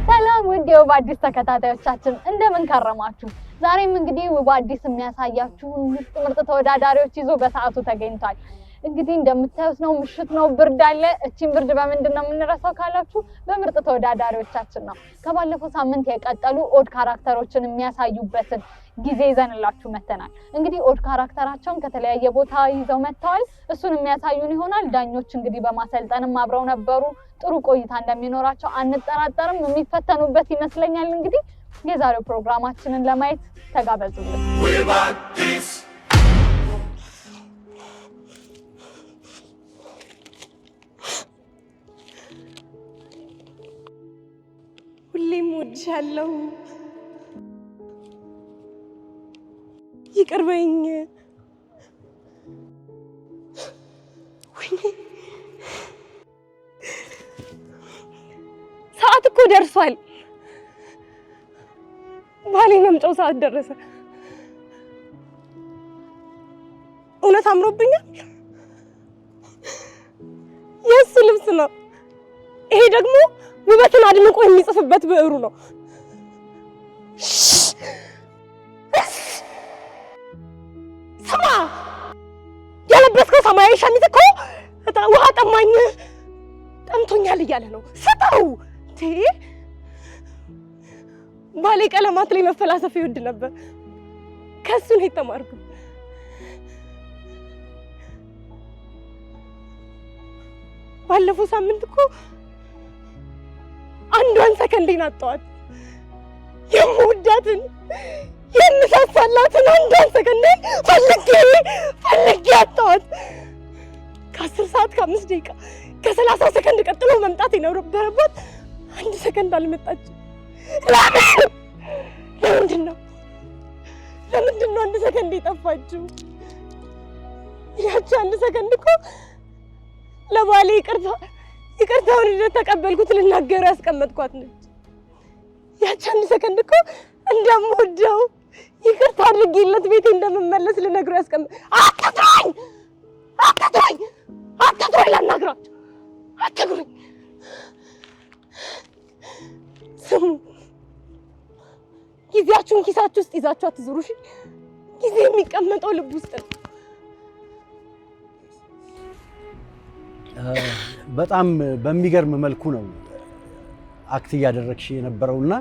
ሰላም ውድ የውባዲስ ተከታታዮቻችን እንደምን ከረማችሁ? ዛሬም እንግዲህ ውባዲስ የሚያሳያችሁ ምርጥ ተወዳዳሪዎች ይዞ በሰዓቱ ተገኝቷል። እንግዲህ እንደምታዩት ነው፣ ምሽት ነው፣ ብርድ አለ። እቺን ብርድ በምንድነው የምንረሳው ካላችሁ በምርጥ ተወዳዳሪዎቻችን ነው። ከባለፈው ሳምንት የቀጠሉ ኦድ ካራክተሮችን የሚያሳዩበትን ጊዜ ይዘንላችሁ መተናል። እንግዲህ ኦድ ካራክተራቸውን ከተለያየ ቦታ ይዘው መጥተዋል። እሱን የሚያሳዩን ይሆናል። ዳኞች እንግዲህ በማሰልጠንም አብረው ነበሩ። ጥሩ ቆይታ እንደሚኖራቸው አንጠራጠርም። የሚፈተኑበት ይመስለኛል። እንግዲህ የዛሬው ፕሮግራማችንን ለማየት ተጋበዙልን። ሁሌም ወድሻለሁ፣ ይቅር በይኝ። ሰዓት እኮ ደርሷል። ባሌ መምጫው ሰዓት ደረሰ። እውነት አምሮብኛል። የእሱ ልብስ ነው ይሄ። ደግሞ ውበትን አድንቆ የሚጽፍበት ብዕሩ ነው። ስማ፣ የለበስከው ሰማያዊ ሸሚዝ እኮ ውሃ ጠማኝ ጠምቶኛል እያለ ነው። ስጠው። ባሌ ቀለማት ላይ መፈላሰፍ ይወድ ነበር። ከሱ ነው የተማርኩት። ባለፈው ሳምንት እኮ አንዷን ሰከንዴን አጣኋት። የምወዳትን የምሳሳላትን አንዷን ሰከንዴን ፈልጌ አጣኋት። ከ10 ሰዓት ከ5 ደቂቃ ከ30 ሰከንድ ቀጥሎ መምጣት የነበረባት 1 ሰከንድ አልመጣችም። ለምንድን ነው 1 ሰከንድ የጠፋችው? ያቺ 1 ሰከንድ እኮ ለባሌ ይቅርታውን እንደተቀበልኩት ልናገር ያስቀመጥኳት ነች። ያቺ 1 ሰከንድ እኮ እንደምወደው ይቅርታ አድርጌለት ቤቴ እንደምመለስ ልነግረው ያስቀመጥ። አትጥሩኝ፣ ላናግራቸው፣ አትጥሩኝ። ስሙ፣ ጊዜያችሁን ኪሳችሁ ውስጥ ይዛችሁ አትዙሩ። እሺ? ጊዜ የሚቀመጠው ልብ ውስጥ ነው። በጣም በሚገርም መልኩ ነው አክት እያደረግሽ የነበረውና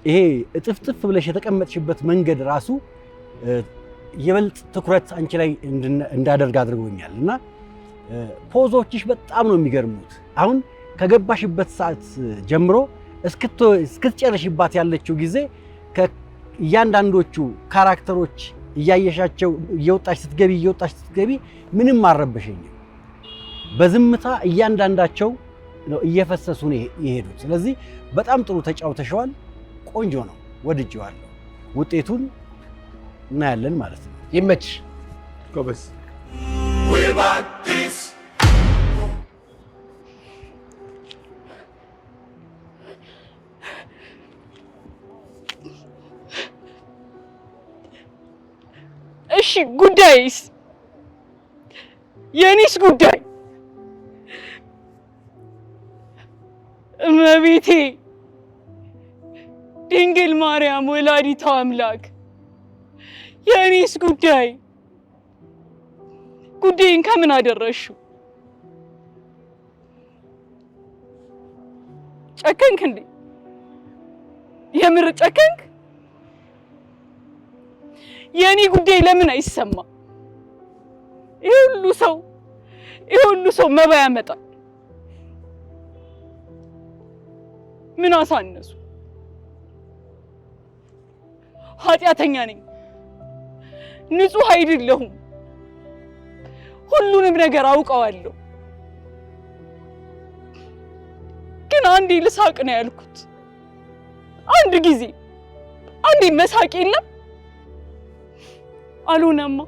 ይሄ እጥፍጥፍ ብለሽ የተቀመጥሽበት መንገድ ራሱ የበልጥ ትኩረት አንቺ ላይ እንዳደርግ አድርጎኛል እና ፖዞችሽ በጣም ነው የሚገርሙት። አሁን ከገባሽበት ሰዓት ጀምሮ እስክትጨርሽባት ያለችው ጊዜ ከእያንዳንዶቹ ካራክተሮች እያየሻቸው እየወጣሽ ስትገቢ ምንም አልረበሸኝም። በዝምታ እያንዳንዳቸው ነው እየፈሰሱ ነው የሄዱት። ስለዚህ በጣም ጥሩ ተጫውተሽዋል። ቆንጆ ነው፣ ወድጄዋለሁ። ውጤቱን እናያለን ማለት ነው። ይመችሽ ጎበዝ። እሺ፣ ጉዳይስ? የኔስ ጉዳይ? እመቤቴ ድንግል ማርያም ወላዲተ አምላክ፣ የኔስ ጉዳይ? ጉዳይን ከምን አደረሽው? ጨከንክ እንዴ? የምር ጨከንክ? የኔ ጉዳይ ለምን አይሰማ? ይሄ ሁሉ ሰው መባ ያመጣል። ምን አሳነሱ? ኃጢአተኛ ነኝ፣ ንጹህ አይደለሁም። ሁሉንም ነገር አውቀዋለሁ። ግን አንዴ ልሳቅ ነው ያልኩት። አንዴ መሳቅ የለም። አልሆነማ።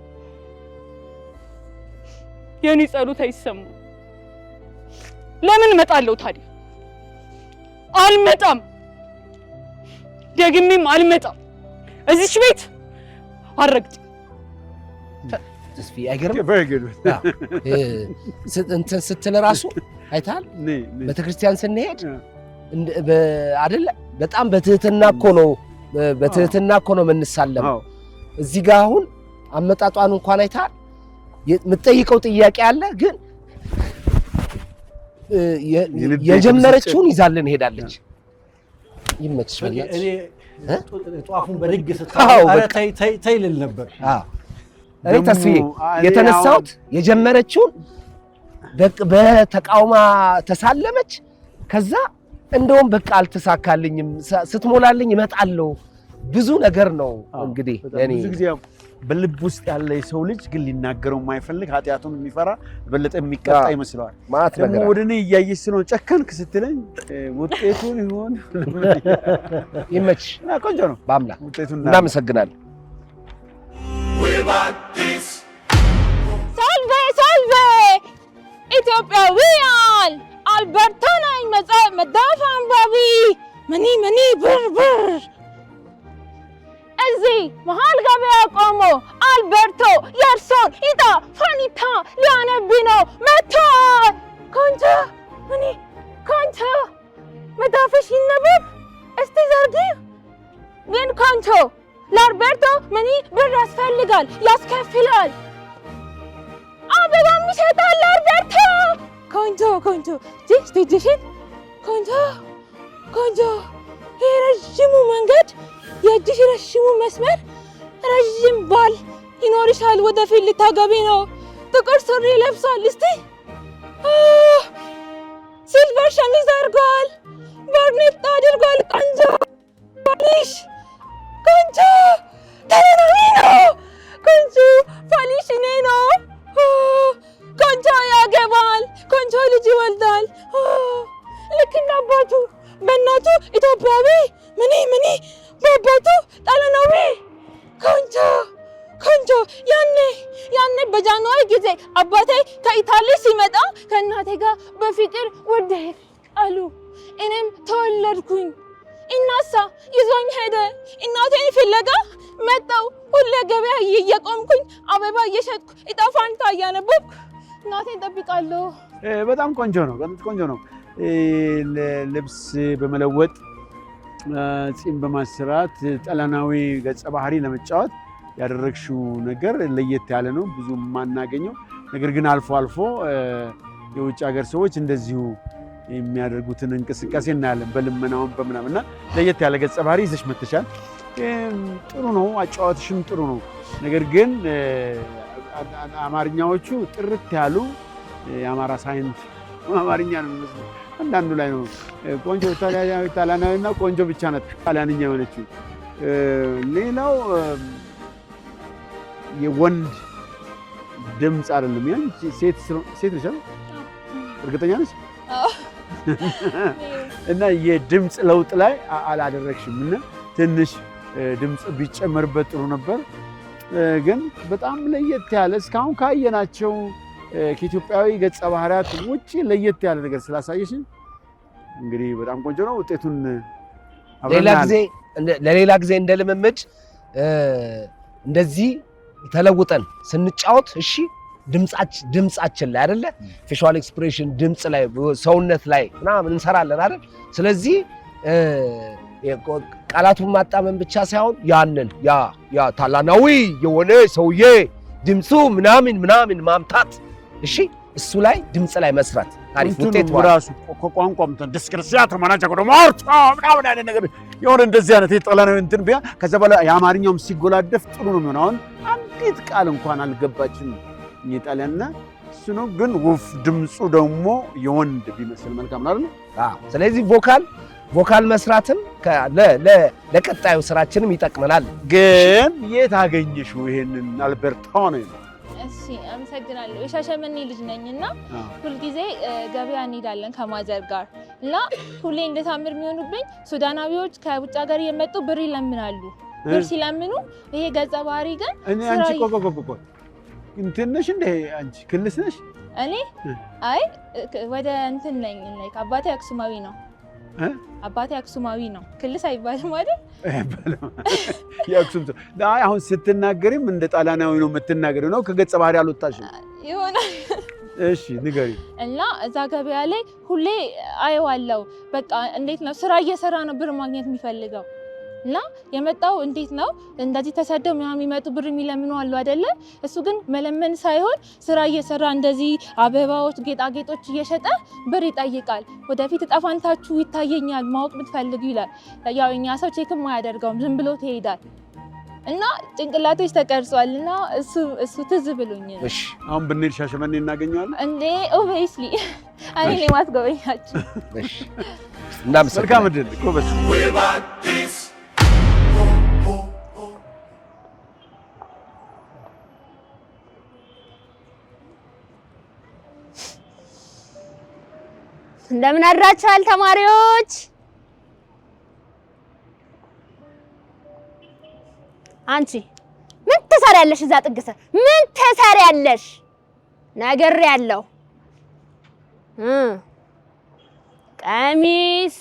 የኔ ጸሎት አይሰማም። ለምን እመጣለሁ ታዲያ? አልመጣም፣ ደግሜም አልመጣም። እዚች ቤት አልረግጥም። ተስፋ አይገርም። Very good. እንትን ስትል ራሱ አይታል ቤተክርስቲያን ስንሄድ አይደለ በጣም በትህትና እኮ ነው የምንሳለመው እዚህ ጋር አሁን አመጣጧን እንኳን አይታል የምትጠይቀው ጥያቄ አለ ግን የጀመረችውን ይዛልን ሄዳለች ይመችሽ እኔ ጧፉን በድግ ስታው ታይልል ነበር እኔ ተስዬ የተነሳሁት የጀመረችውን በተቃውማ ተሳለመች ከዛ እንደውም በቃ አልተሳካልኝም ስትሞላልኝ እመጣለሁ ብዙ ነገር ነው እንግዲህ እኔ ብዙ ጊዜ በልብ ውስጥ ያለ የሰው ልጅ ግን ሊናገረው የማይፈልግ ኃጢያቱን የሚፈራ በለጠ የሚቀጣ ይመስላል ደግሞ ወደኔ እያየሽ ነው ጨከንክ ስትለኝ ውጤቱን ይሆን ይመች ቆንጆ ነው በአምላክ ውጤቱን እናመሰግናለን ሳልቬ ኢትዮጵያውያን አልበርታ ነኝ መጽሐፍ አንባቢ መኒ ብር እዚህ መሃል ገበያ ቆሞ አልበርቶ የእርሶን ዕጣ ፈንታ ሊያነብ ነው መጥቷል ኮንቶ መጽሐፍሽ ይነበብ እስቲ ዘርጊው ግን ኮንቶ ለአልበርቶ መኒ ብር ያስፈልጋል ያስከፍላል አበባም ይሰጣል ለአልበርቶ ኮንቶ ጅሽን ኮንቶ የረዥሙ መንገድ የእጅሽ ረዥሙ መስመር ረዥም ባል ይኖርሻል ወደፊት ልታገቢ ነው ጥቁር ሱሪ ለብሷል እስቲ ሲልቨር ሸሚዝ አድርጓል ባርኔጣ አድርጓል ቆንጆ ፋሊሽ ቆንጆ ተናናሚ ነው ቆንጆ ፋሊሽ እኔ ነው ቆንጆ ያገባል ቆንጆ ልጅ ይወልዳል ልክ እንደ አባቱ በእናቱ ኢትዮጵያዊ ምን በአባቱ ጣሊያናዊ ቆንጆ ያኔ በጃንዋሪ ጊዜ አባቴ ከኢታሊ ሲመጣ ከእናቴ ጋር በፍቅር ወደቅ አሉ እኔም ተወለድኩኝ እናሳ ይዞኝ ሄደ እናቴን ፍለጋ መጣው ሁሌ ገበያ እየቆምኩኝ አበባ እየሸጥኩ ዕጣ ፈንታ እያነበብኩ እናቴን ጠብቃለሁ በጣም ቆንጆ ነው ልብስ በመለወጥ ጺም በማስራት ጣሊያናዊ ገጸ ባህሪ ለመጫወት ያደረግሽው ነገር ለየት ያለ ነው ብዙ ማናገኘው ነገር ግን አልፎ የውጭ ሀገር ሰዎች እንደዚሁ የሚያደርጉትን እንቅስቃሴ እናያለን በልመናውን በመናምና ለየት ያለ ገጸ ባህሪ ይዘሽ መተሻል ጥሩ ነው አጫዋትሽም ጥሩ ነው ነገር ግን አማርኛዎቹ ጥርት ያሉ የአማራ ሳይንስ አማርኛ ነው የሚመስለው አንዳንዱ ላይ ነው ቆንጆ ጣሊያናዊና ቆንጆ ብቻ ናት ጣሊያንኛ የሆነችው ሌላው የወንድ ድምጽ አይደለም ያን ሴት ነሽ እርግጠኛ ነሽ እና የድምጽ ለውጥ ላይ አላደረግሽም እና ትንሽ ድምጽ ቢጨመርበት ጥሩ ነበር ግን በጣም ለየት ያለ እስካሁን ካየናቸው ከኢትዮጵያዊ ገጸ ባህሪያት ውጪ ለየት ያለ ነገር ስላሳየሽን እንግዲህ በጣም ቆንጆ ነው ውጤቱን ለሌላ ጊዜ እንደልምምድ እንደዚህ ተለውጠን ስንጫወት እሺ ድምጻችን ላይ አይደለ ፌሻል ኤክስፕሬሽን ድምጽ ላይ ሰውነት ላይ ምናምን እንሰራለን አይደል ስለዚህ ቃላቱን ማጣመም ብቻ ሳይሆን ያንን ያ ታላናዊ የሆነ ሰውዬ ድምጹ ምናምን ማምጣት እሺ እሱ ላይ ድምጽ ላይ መስራት ታሪፍ ውጤት ወራሱ ቋንቋም ዲስክሪሲያት ማናጫ ቆዶ ማርታ ምናምን አይነት ነገር የሆነ እንደዚህ አይነት የጣሊያናዊ እንትን ቢያ ከዛ በኋላ የአማርኛውም ሲጎላደፍ ጥሩ ነው የሚሆነው አሁን አንዲት ቃል እንኳን አልገባችም የጣሊያንና እሱ ነው ግን ውፍ ድምጹ ደግሞ የወንድ ቢመስል መልካም ነው አይደል ስለዚህ ቮካል መስራትም ለቀጣዩ ስራችንም ይጠቅመናል ግን የት አገኘሽው ይሄንን አልበርታው ነው እሺ አመሰግናለሁ የሻሸመኔ ልጅ ነኝና ሁሉ ጊዜ ገበያ እንሄዳለን ከማዘር ጋር እና ሁሌ እንደታምር የሚሆኑብኝ ሱዳናዊዎች ከውጭ ሀገር የመጡ ብር ይለምናሉ ብር ሲለምኑ ይሄ ገጸ ባህሪ ግን እኔ አንቺ ቆቆቆቆ እንትን ነሽ እንደ አንቺ ክልስ ነሽ እኔ አይ ወደ እንትን ነኝ ላይክ አባቴ አክሱማዊ ነው አባቴ አክሱማዊ ነው ክልስ አይባልም አይደል ያክሱም አይ አሁን ስትናገሪም እንደ ጣሊያናዊ ነው የምትናገሪው ነው ከገጸ ባህሪ አልወጣሽም ይሆናል እሺ ንገሪ። እና እዛ ገበያ ላይ ሁሌ አየዋለሁ። በቃ እንዴት ነው ስራ እየሰራ ነው ብር ማግኘት የሚፈልገው እና የመጣው እንዴት ነው እንደዚህ ተሰደው የሚመጡ ብር የሚለምኑ አሉ አይደለ? እሱ ግን መለመን ሳይሆን ስራ እየሰራ እንደዚህ አበባዎች፣ ጌጣጌጦች እየሸጠ ብር ይጠይቃል። ወደፊት እጣ ፈንታችሁ ይታየኛል ማወቅ ብትፈልጉ ይላል። ያው እኛ ሰው ቼክም አያደርገውም ዝም ብሎ ይሄዳል። እና ጭንቅላቶች ተቀርጿል እና እሱ ትዝ ብሎኝ። እሺ አሁን ብንሄድ ሻሸመኔ እናገኘዋለን እንዴ? ኦብቪስሊ እኔ ነኝ ማስጎበኛችሁ። እሺ እናመሰግናለን። መልካም ዕድል ጎበዝ። እንደምን አድራችኋል ተማሪዎች? አንቺ ምን ትሰሪያለሽ እዛ ጥግሰ? ምን ትሰሪያለሽ? ነግሬያለሁ። ቀሚስ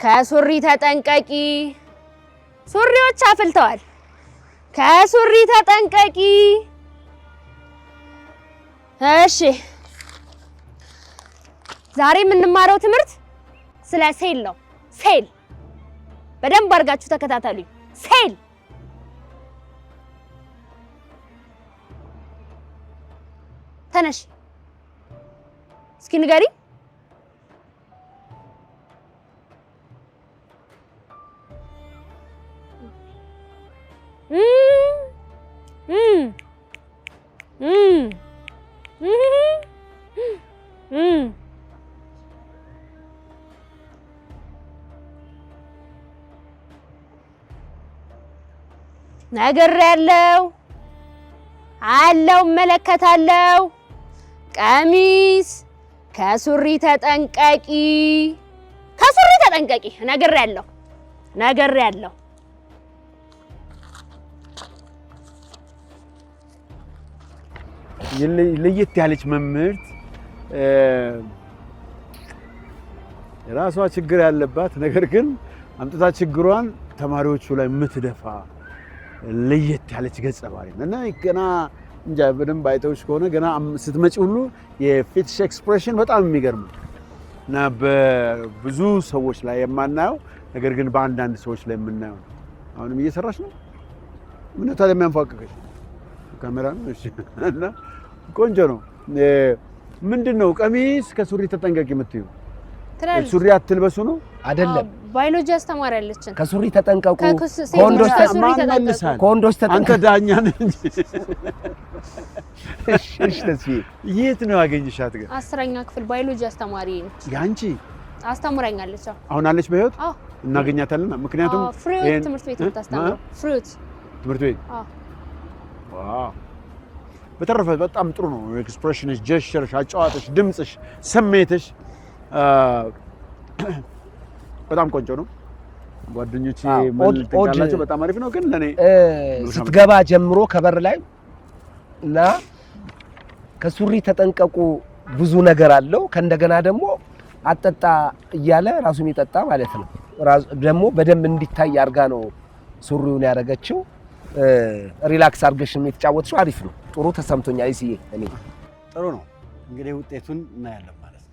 ከሱሪ ተጠንቀቂ። ሱሪዎች አፍልተዋል። ከሱሪ ተጠንቀቂ። እሺ ዛሬ የምንማረው ትምህርት ስለ ሴል ነው። ሴል በደንብ አድርጋችሁ ተከታተሉኝ። ሴል ተነሽ እስኪ ንገሪ። ነግሬያለሁ አለው እመለከታለሁ። ቀሚስ ከሱሪ ተጠንቀቂ። ከሱሪ ተጠንቀቂ። ነግሬያለሁ። ለየት ያለች መምህርት የራሷ ችግር ያለባት ነገር ግን አምጥታ ችግሯን ተማሪዎቹ ላይ የምትደፋ ለየት ያለች ገጸ ባህሪ እና ገና እንጃ በደንብ አይተውሽ ከሆነ ገና ስትመጪ ሁሉ የፊትሽ ኤክስፕሬሽን በጣም የሚገርም እና በብዙ ሰዎች ላይ የማናየው ነገር ግን በአንዳንድ ሰዎች ላይ የምናየው። አሁንም እየሰራሽ ነው? ምን ነው ታዲያ የሚያንፏቅቅሽ? ካሜራ ነው? እሺ። እና ቆንጆ ነው። ምንድነው ቀሚስ ከሱሪ ተጠንቀቂ የምትይው? ሱሪ አትልበሱ ነው አይደለም? ባዮሎጂ አስተማሪ ያለችን ከሱሪ ተጠንቀቁ፣ ከወንዶች ተጠንቀቁ። አንተ ዳኛ ነህ እንጂ። እሺ ተስፋዬ የት ነው ያገኘሻት ግን? 10ኛ ክፍል ባዮሎጂ አስተማሪ ነች። ያንቺ አስተምራኛለች። አሁን አለች በህይወት? እናገኛታለን። ምክንያቱም ፍሩት ትምህርት ቤት የምታስተምረው ፍሩት ትምህርት ቤት። ዋው በተረፈ በጣም ጥሩ ነው። ኤክስፕሬሽንሽ፣ ጀስቸርሽ፣ አጫዋትሽ፣ ድምፅሽ፣ ስሜትሽ በጣም ቆንጆ ነው። ጓደኞቼ መልካላችሁ በጣም አሪፍ ነው። ግን ለኔ ስትገባ ጀምሮ ከበር ላይ እና ከሱሪ ተጠንቀቁ ብዙ ነገር አለው። ከእንደገና ደግሞ አጠጣ እያለ ራሱን ይጠጣ ማለት ነው። ደግሞ በደንብ እንዲታይ አርጋ ነው ሱሪውን ያደረገችው። ሪላክስ አርገሽ የተጫወትሽው አሪፍ ነው። ጥሩ ተሰምቶኛል። አይሲዬ እኔ ጥሩ ነው። እንግዲህ ውጤቱን እናያለን ማለት ነው።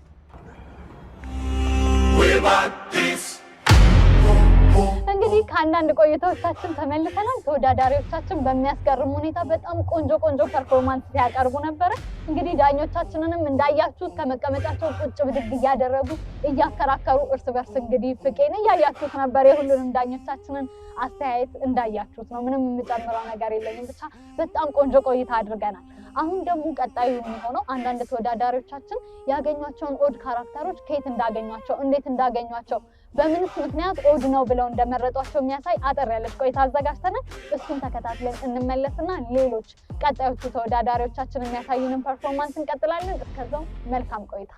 እንግዲህ ከአንዳንድ ቆይታዎቻችን ተመልሰናል። ተወዳዳሪዎቻችን በሚያስገርም ሁኔታ በጣም ቆንጆ ፐርፎርማንስ ሲያቀርቡ ነበረ። እንግዲህ ዳኞቻችንንም እንዳያችሁት ከመቀመጫቸው ቁጭ ብድግ እያደረጉ እያከራከሩ እርስ በርስ እንግዲህ ፍቄን እያያችሁት ነበር። የሁሉንም ዳኞቻችንን አስተያየት እንዳያችሁት ነው። ምንም የምጨምረው ነገር የለኝም። ብቻ በጣም ቆንጆ ቆይታ አድርገናል። አሁን ደግሞ ቀጣዩ የሚሆነው አንዳንድ ተወዳዳሪዎቻችን ያገኟቸውን ኦድ ካራክተሮች ከየት እንዳገኟቸው፣ እንዴት እንዳገኟቸው፣ በምንስ ምክንያት ኦድ ነው ብለው እንደመረጧቸው የሚያሳይ አጠር ያለች ቆይታ አዘጋጅተናል። እሱን ተከታትለን እንመለስና ሌሎች ቀጣዮቹ ተወዳዳሪዎቻችን የሚያሳዩንን ፐርፎርማንስ እንቀጥላለን። እስከዛው መልካም ቆይታ።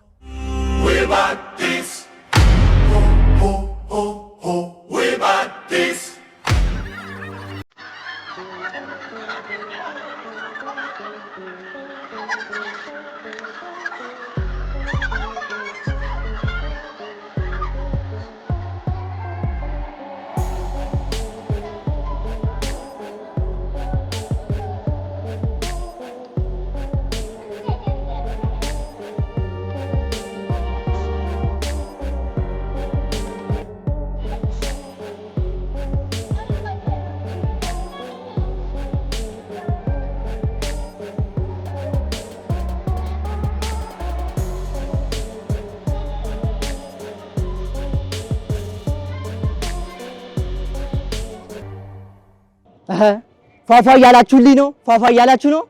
ፏፏ እያላችሁልኝ ነው? ፏፏ እያላችሁ ነው?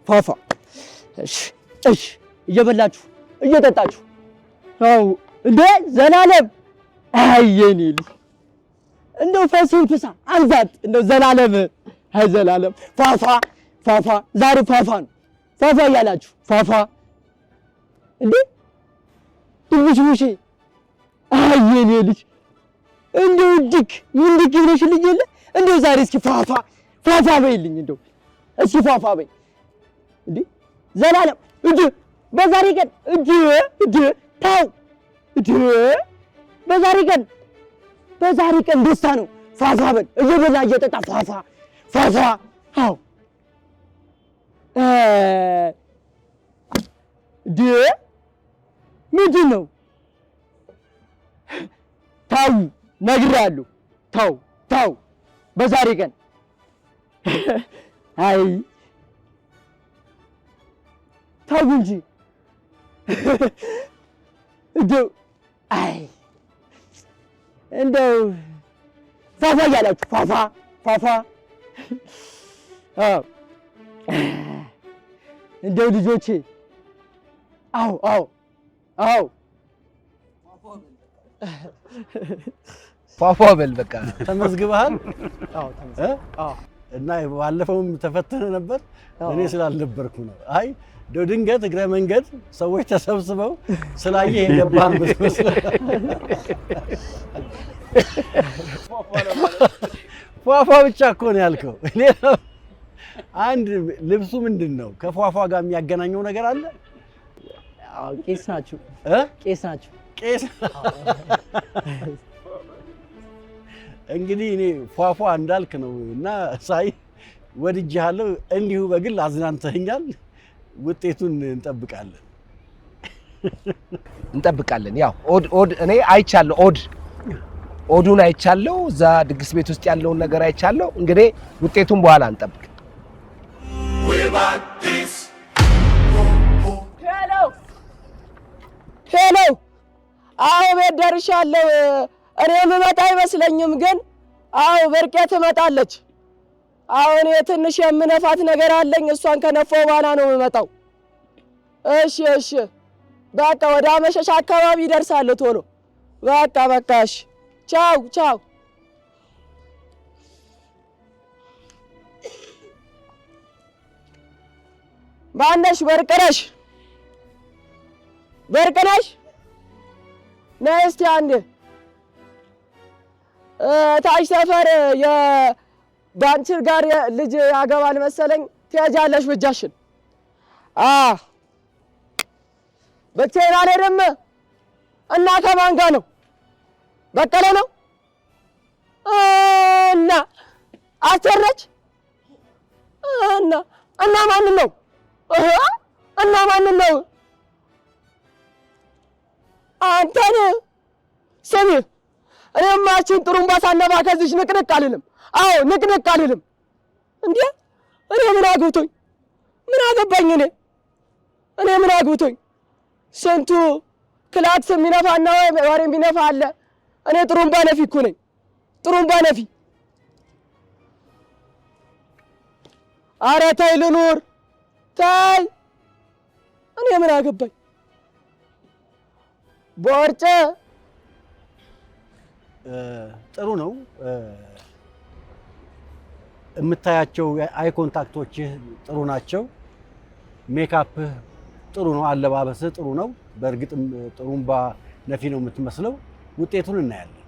ፏፏ። እሺ፣ እየበላችሁ እየጠጣችሁ። አዎ እንደ ዘላለም አየኔ ልጅ እንደው ፈሱን ፍሳ አንዛት እንደው ዘላለም ዘላለም ፏፏ ዛሬ ፏፏ ነው። ፏፏ እያላችሁ ፏፏ እንዴ ድብሽቡሽ አየኔ ልጅ እንደው ድክ ብለሽልኝ የለ እንደው ዛሬ እስኪ ፏፏ በይልኝ እንደው እስኪ ፏፏ በይ እንዴ ዘላለም እጅ በዛሬ ቀን እጅ ታው እጅ በዛሬ ቀን ደስታ ነው። ፏፏ በል እየበላ እየጠጣ ፏፏ አው ምንድን ነው? ታው ነግሬሃለሁ። ታው በዛሬ ቀን አይ ታው እንጂ እንደው ፏፏ እያላችሁ ፏፏ እንደው ልጆቼ አዎ ፏፏ በል በቃ ተመዝግበሃል? አዎ ተመዝግበሃል። እና ባለፈውም ተፈተነ ነበር። እኔ ስላልነበርኩ ነው። አይ ድንገት እግረ መንገድ ሰዎች ተሰብስበው ስላየ የገባህ መስሎኝ ፏፏ ብቻ እኮ ነው ያልከው። አንድ ልብሱ ምንድን ነው ከፏፏ ጋር የሚያገናኘው ነገር አለ? አዎ ቄስ ናችሁ። ቄስ እንግዲህ እኔ ፏፏ እንዳልክ ነው እና ሳይ ወድጄሃለሁ። እንዲሁ በግል አዝናንተኸኛል። ውጤቱን እንጠብቃለን። ያው ኦድ እኔ አይቻለሁ። ኦዱን አይቻለሁ። እዛ ድግስ ቤት ውስጥ ያለውን ነገር አይቻለሁ። እንግዲህ ውጤቱን በኋላ እንጠብቅ። ሄሎ አዎ ቤት ደርሻለሁ። እኔ የምመጣ አይመስለኝም ግን አዎ በርቄ ትመጣለች። አሁን ትንሽ የምነፋት ነገር አለኝ። እሷን ከነፋው በኋላ ነው የምመጣው። እሺ በቃ ወደ አመሻሽ አካባቢ ይደርሳል ቶሎ። በቃ እሺ ቻው። ማነሽ? በርቅነሽ ነይ እስቲ አንዴ ታች ሰፈር የባንችር ጋር ልጅ ያገባል መሰለኝ። ትሄጃለሽ ብቻሽን? ብቻዬን አልሄድም። እና ከማን ጋር ነው? በቀለ ነው እና አስቴር ነች እና ማንን ነው? እና ማንን ነው? አንተን ስሚ፣ እኔማ አንቺን ጥሩምባ ሳነፋ ከዚህሽ ንቅንቅ አልልም። አዎ ንቅንቅ አልልም። እንዴ እኔ ምን አግብቶኝ? ምን አገባኝ? እኔ ምን አግብቶኝ? ስንቱ ክላክስ የሚነፋና ወሬ የሚነፋ አለ። እኔ ጥሩምባ ነፊ እኮ ነኝ። ጥሩምባ ነፊ። ኧረ ተይ ልኑር፣ ተይ። እኔ ምን አገባኝ? ቦርጭ ጥሩ ነው። የምታያቸው አይ ኮንታክቶችህ ጥሩ ናቸው። ሜካፕህ ጥሩ ነው። አለባበስህ ጥሩ ነው። በእርግጥም ጥሩምባ ነፊ ነው የምትመስለው። ውጤቱን እናያለን።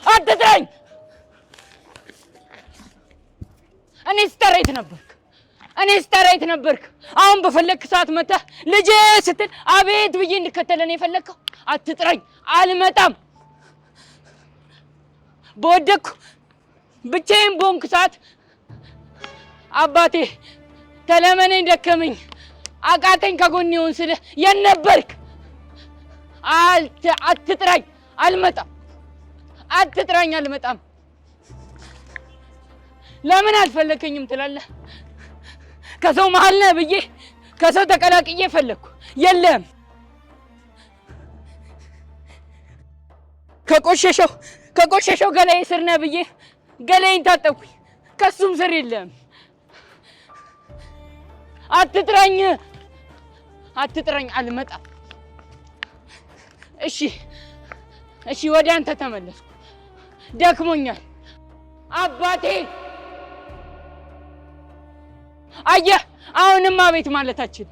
አትጥራኝ! እኔ ስተሬት ነበርክ። አሁን በፈለግክ ሰዓት መተህ ልጄ ስትል አቤት ብዬ እንድከተለን የፈለግከው። አትጥራኝ፣ አልመጣም። በወደኩ ብቻዬን በሆንክ ሰዓት አባቴ ተለመነኝ፣ ደከመኝ፣ አቃተኝ ከጎኔ ይሁን ስልህ የት ነበርክ? አትጥራኝ፣ አልመጣም። አትጥራኝ፣ አልመጣም። ለምን አልፈለከኝም ትላለህ? ከሰው መሀል ነህ ብዬ ከሰው ተቀላቅዬ ፈለኩ፣ የለም። ከቆሸሸው ገላዬ ስር ነህ ብዬ ገላዬን ታጠብኩኝ፣ ከሱም ስር የለም። አትጥራኝ፣ አልመጣም። እሺ፣ ወደ አንተ ተመለስኩ። ደክሞኛል አባቴ። አየህ፣ አሁንም አቤት ማለታችን።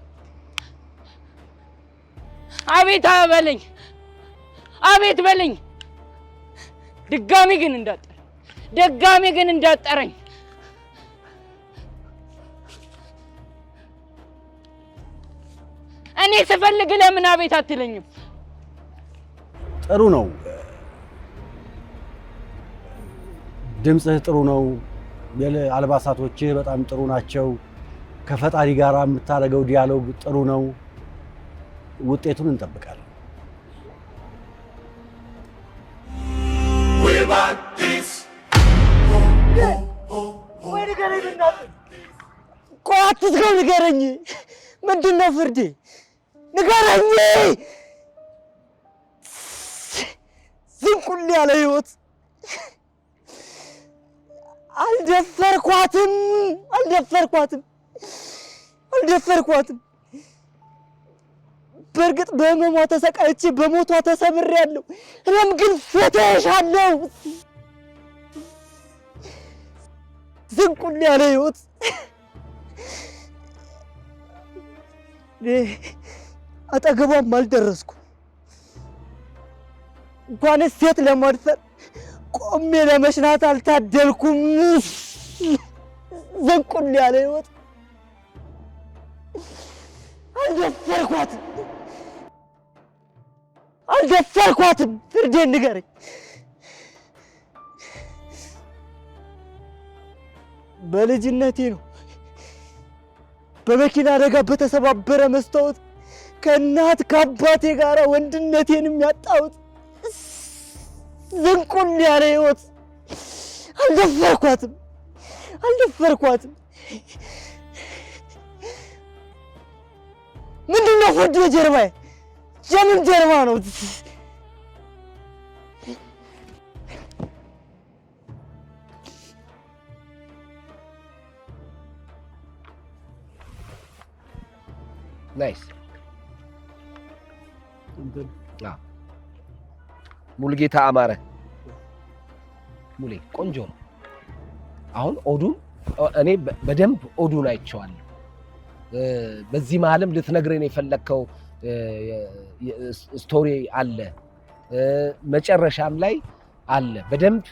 አቤት በለኝ፣ አቤት በለኝ። ድጋሚ ግን እንዳጠረኝ። እኔ ስፈልግ ለምን አቤት አትለኝም? ጥሩ ነው፣ ድምፅህ ጥሩ ነው፣ አልባሳቶችህ በጣም ጥሩ ናቸው። ከፈጣሪ ጋር የምታደርገው ዲያሎግ ጥሩ ነው። ውጤቱን እንጠብቃለን። ቆይ አትዝጋው፣ ንገረኝ። ምንድን ነው ፍርዴ? ንገረኝ። ዝንቁል ያለ ህይወት አልደፈርኳትም። በእርግጥ በህመሟ ተሰቃይቼ በሞቷ ተሰብሬያለሁ። እኔም ግን ፈተሻለሁ። ዝንቁል ያለ ህይወት አጠገቧም አልደረስኩም። እንኳንስ ሴት ለማድፈር ቆሜ ለመሽናት አልታደልኩም። ዝንቁል ያለ ህይወት አልደፈርኳትም። ፍርዴን ንገረኝ። በልጅነቴ ነው በመኪና አደጋ በተሰባበረ መስታወት ከእናት ከአባቴ ጋር ወንድነቴንም ያጣሁት። ዝንቁል ያለ ህይወት አልደፈርኳትም። ምንድን ነው ፍርድ? ጀርባዬ የምን ጀርባ ነው? ናይስ። ሙሉጌታ አማረ ሙሌ ቆንጆ ነው። አሁን ኦዱን እኔ በደንብ ኦዱን አይቼዋለሁ። በዚህ መሀልም ልትነግረኝ የፈለግከው ስቶሪ አለ፣ መጨረሻም ላይ አለ። በደንብ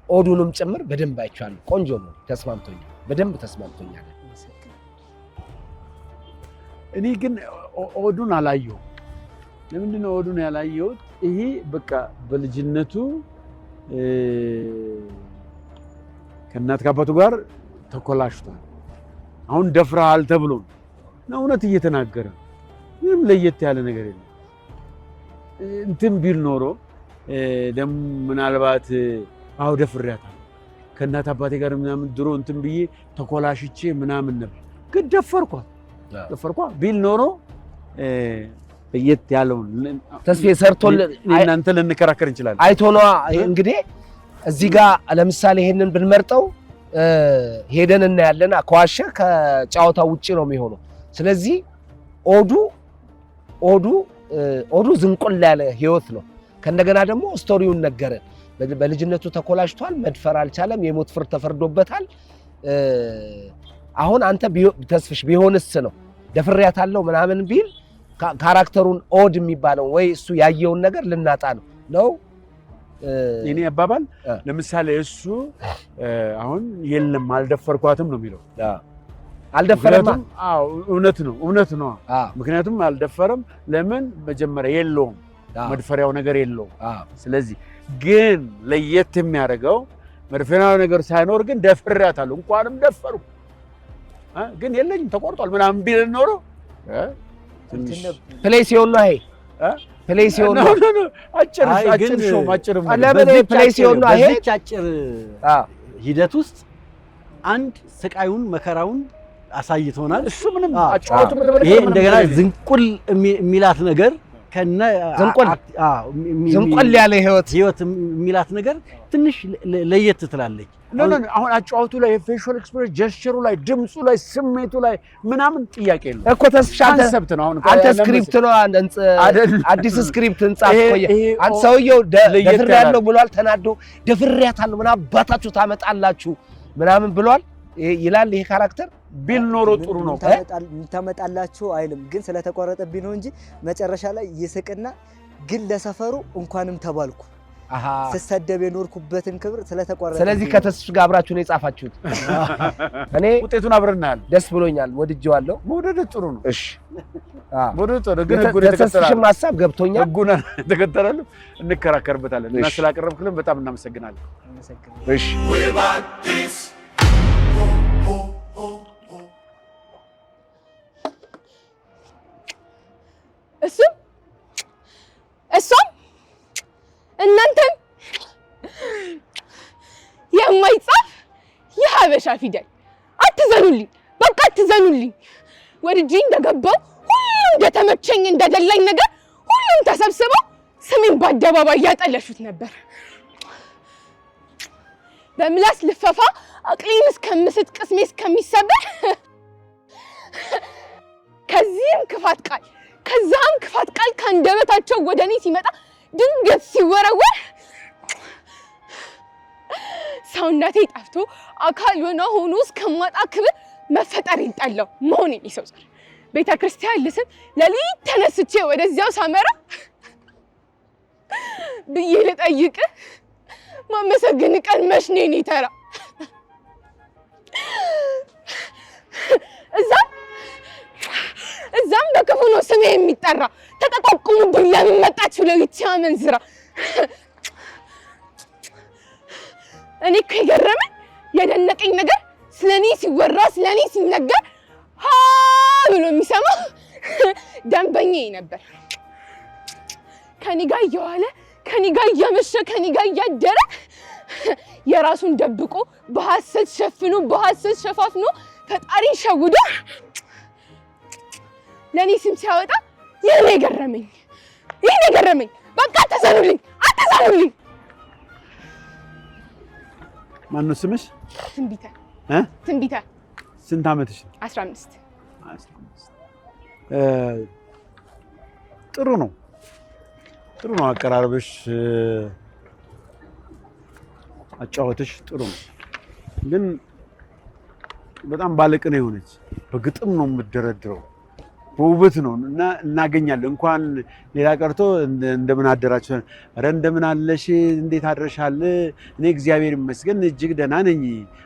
ኦዱንም ጭምር በደንብ አይቼዋለሁ። ቆንጆ ነው። ተስማምቶኛል፣ በደንብ ተስማምቶኛል። እኔ ግን ኦዱን አላየሁም። ለምንድን ነው ኦዱን ያላየሁት? ይሄ በቃ በልጅነቱ ከእናት ከአባቱ ጋር ተኮላሽቷል። አሁን ደፍረሃል ተብሎ ነው እውነት እየተናገረ። ምንም ለየት ያለ ነገር የለም። እንትን ቢል ኖሮ ደግሞ ምናልባት አዎ ደፍሬያታለሁ ከእናት አባቴ ጋር ምናምን ድሮ እንትን ብዬ ተኮላሽቼ ምናምን ነበር፣ ግን ደፈርኳት ቢል ኖሮ ለየት ያለውን ተስፌ ሰርቶልን እናንተ ልንከራከር እንችላለን። አይቶ ነዋ። እንግዲህ እዚህ ጋር ለምሳሌ ይሄንን ብንመርጠው ሄደን እናያለን። ከዋሸ ከጨዋታው ውጪ ነው የሚሆነው። ስለዚህ ኦዱ ዝንቁል ያለ ህይወት ነው። ከእንደገና ደግሞ ስቶሪውን ነገረን። በልጅነቱ ተኮላሽቷል፣ መድፈር አልቻለም፣ የሞት ፍርድ ተፈርዶበታል። አሁን አንተ ተስፍሽ ቢሆንስ ነው ደፍሬያታለሁ ምናምን ቢል ካራክተሩን ኦድ የሚባለው ወይ እሱ ያየውን ነገር ልናጣ ነው። የኔ አባባል ለምሳሌ እሱ አሁን የለም አልደፈርኳትም ነው የሚለው። አልደፈረም። አዎ እውነት ነው። ምክንያቱም አልደፈረም። ለምን መጀመሪያ የለውም መድፈሪያው ነገር የለውም። ስለዚህ ግን ለየት የሚያደርገው መድፈሪያው ነገር ሳይኖር ግን ደፍሬያታለሁ እንኳንም ደፈርኩ ግን የለኝም ተቆርጧል ምናምን ቢል ኖሮ ፕሌይ ሲሆን ነው። ይሄ ፕሌይ ሲሆን ነው። አጭር ለምን ፕሌይ ሲሆን ነው። ይሄ አጭር ሂደት ውስጥ አንድ ስቃዩን መከራውን አሳይቶናል። እሱ ምንም አጫውቱ ይሄ እንደገና ዝንቁል የሚላት ነገር ከነ ዝንቁል ያለ ህይወት የሚላት ነገር ትንሽ ለየት ትላለች። አሁን አጫውቱ ላይ ፌሻል ኤክስፕሬሽን ጀስቸሩ ላይ ድምጹ ላይ ስሜቱ ላይ ምናምን ጥያቄ የለም እኮ ተስፋ ኮንሰፕት ነው። አሁን አንተ ስክሪፕት ነው አዲስ ስክሪፕት እንጻፍ ቆየ አንተ ሰውየው ደፍሬያለሁ ብሏል። ተናዶ ደፍሬያታለሁ ምን አባታችሁ ታመጣላችሁ ምናምን ብሏል ይላል። ይሄ ካራክተር ቢል ኖሮ ጥሩ ነው ታመጣላችሁ አይልም፣ ግን ስለተቆረጠብኝ ነው እንጂ መጨረሻ ላይ ይስቅና ግን ለሰፈሩ እንኳንም ተባልኩ ስሰደብ የኖርኩበትን ክብር ስለተቆረጠ። ስለዚህ ከተስፋ ጋር አብራችሁ ነው የጻፋችሁት። እኔ ውጤቱን አብረናል። ደስ ብሎኛል፣ ወድጄዋለሁ። መውደድ ጥሩ ነው። እሺ መውደድ ጥሩ ግን ህጉን ተከተላችሁ ሐሳብ ገብቶኛል። ህጉን ተከተላሉ እንከራከርበታለን እና ስላቀረብክልን በጣም እናመሰግናለን። እሺ እሷም እናንተም የማይጻፍ የሀበሻ ፊደል አትዘኑልኝ፣ በቃ አትዘኑልኝ። ወድጄ እንደገባው ሁሉም እንደተመቸኝ እንደደላኝ ነገር ሁሉም ተሰብስበው ስሜን በአደባባይ ያጠለሹት ነበር። በምላስ ልፈፋ አቅሌን እስከምስት ቅስሜ እስከሚሰበር ከዚህም ክፋት ቃል ከዛም ክፋት ቃል ከአንደበታቸው ወደ እኔ ሲመጣ ድንገት ሲወረወር ሰውነቴ ጠፍቶ አካል ሆኖ እስከማጣ ክብር መፈጠሬን ጠላው መሆኔን የሰው ዘር ቤተ ክርስቲያን ልስም ለሊት ተነስቼ ወደዚያው ሳመራ ብዬ ልጠይቅ ማመሰግን ቀን መች ነው የኔ ተራ። እዛም በክፉ ነው ስሜ የሚጠራ ተጠቋቁሙብኝ ለምን መጣችሁ ለይቻ መንዝራ። እኔ እኮ የገረመኝ የደነቀኝ ነገር ስለኔ ሲወራ ስለኔ ሲነገር ሀ ብሎ የሚሰማው ደንበኛዬ ነበር። ከኔ ጋር እየዋለ ከኔ ጋር እያመሸ ከኔ ጋር እያደረ የራሱን ደብቆ በሐሰት ሸፍኖ በሐሰት ሸፋፍኖ ፈጣሪ ሸውዶ ለኔ ስም ሲያወጣ ይሄን የገረመኝ በቃ አትዘኑልኝ። ማነው ስምሽ? ትንቢተ ስንት ዓመትሽ? 15 ጥሩ ነው አቀራረብሽ አጫወትሽ ጥሩ ነው፣ ግን በጣም ባለቅኔ የሆነች በግጥም ነው የምትደረድረው በውበት ነው እና እናገኛለን። እንኳን ሌላ ቀርቶ እንደምን አደራችሁ፣ ኧረ እንደምን አለሽ፣ እንዴት አድረሻል፣ እኔ እግዚአብሔር ይመስገን እጅግ ደህና ነኝ፣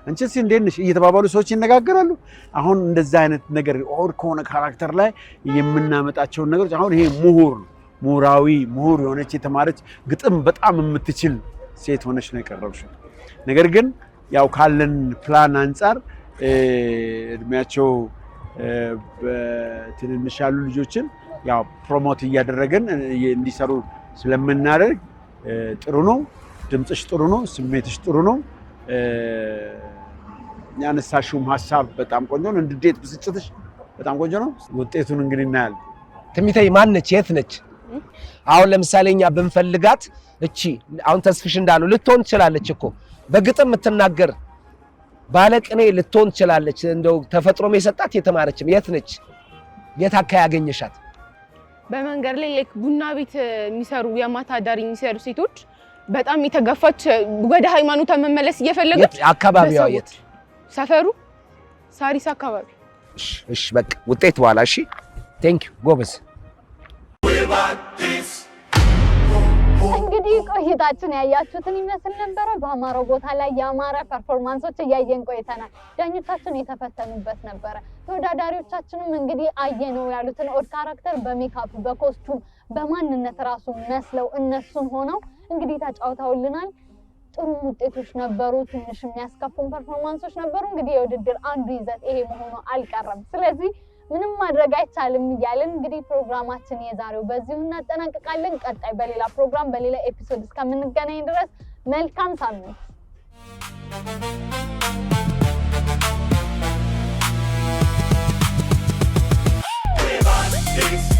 አንቺስ እንዴት ነሽ እየተባባሉ ሰዎች ይነጋገራሉ። አሁን እንደዛ አይነት ነገር ኦር ከሆነ ካራክተር ላይ የምናመጣቸውን ነገሮች አሁን ይሄ ምሁር የሆነች የተማረች ግጥም በጣም የምትችል ሴት ሆነች ነው የቀረብሽው። ነገር ግን ያው ካለን ፕላን አንጻር እድሜያቸው በትንንሽ ያሉ ልጆችን ያው ፕሮሞት እያደረገን እንዲሰሩ ስለምናደርግ ጥሩ ነው። ድምጽሽ ጥሩ ነው፣ ስሜትሽ ጥሩ ነው። ያነሳሽውም ሀሳብ በጣም ቆንጆ ነው። እንዴት ብስጭትሽ በጣም ቆንጆ ነው። ውጤቱን እንግዲህ እናያለን። ትንቢተይ ማን ነች? የት ነች? አሁን ለምሳሌ እኛ ብንፈልጋት እቺ አሁን ተስፍሽ እንዳለው ልትሆን ትችላለች እኮ በግጥም የምትናገር ባለቅኔ ልትሆን ትችላለች። እንደው ተፈጥሮም የሰጣት የተማረችም የት ነች? የት አካባቢ ያገኘሻት? በመንገድ ላይ ቡና ቤት የሚሰሩ የማታ ዳር የሚሰሩ ሴቶች በጣም የተገፋች ወደ ሃይማኖቷ መመለስ እየፈለገች አካባቢዋ የት? ሰፈሩ ሳሪስ አካባቢ። እሺ በቃ ውጤት በኋላ። እሺ ቴንክ ዩ ጎበዝ። እንግዲህ ቆይታችን ያያችሁትን ይመስል ነበረ። በአማረው ቦታ ላይ ያማረ ፐርፎርማንሶች እያየን ቆይተናል። ዳኞቻችን የተፈተኑበት ነበረ። ተወዳዳሪዎቻችንም እንግዲህ አየነው ያሉትን ኦድ ካራክተር በሜካፕ በኮስቱም በማንነት ራሱ መስለው እነሱን ሆነው እንግዲህ ተጫውተውልናል። ጥሩ ውጤቶች ነበሩ። ትንሽ የሚያስከፉን ፐርፎርማንሶች ነበሩ። እንግዲህ የውድድር አንዱ ይዘት ይሄ መሆኑ አልቀረም። ስለዚህ ምንም ማድረግ አይቻልም እያልን እንግዲህ ፕሮግራማችን የዛሬው በዚሁ እናጠናቅቃለን። ቀጣይ በሌላ ፕሮግራም በሌላ ኤፒሶድ እስከምንገናኝ ድረስ መልካም ሳምንት። አዲስ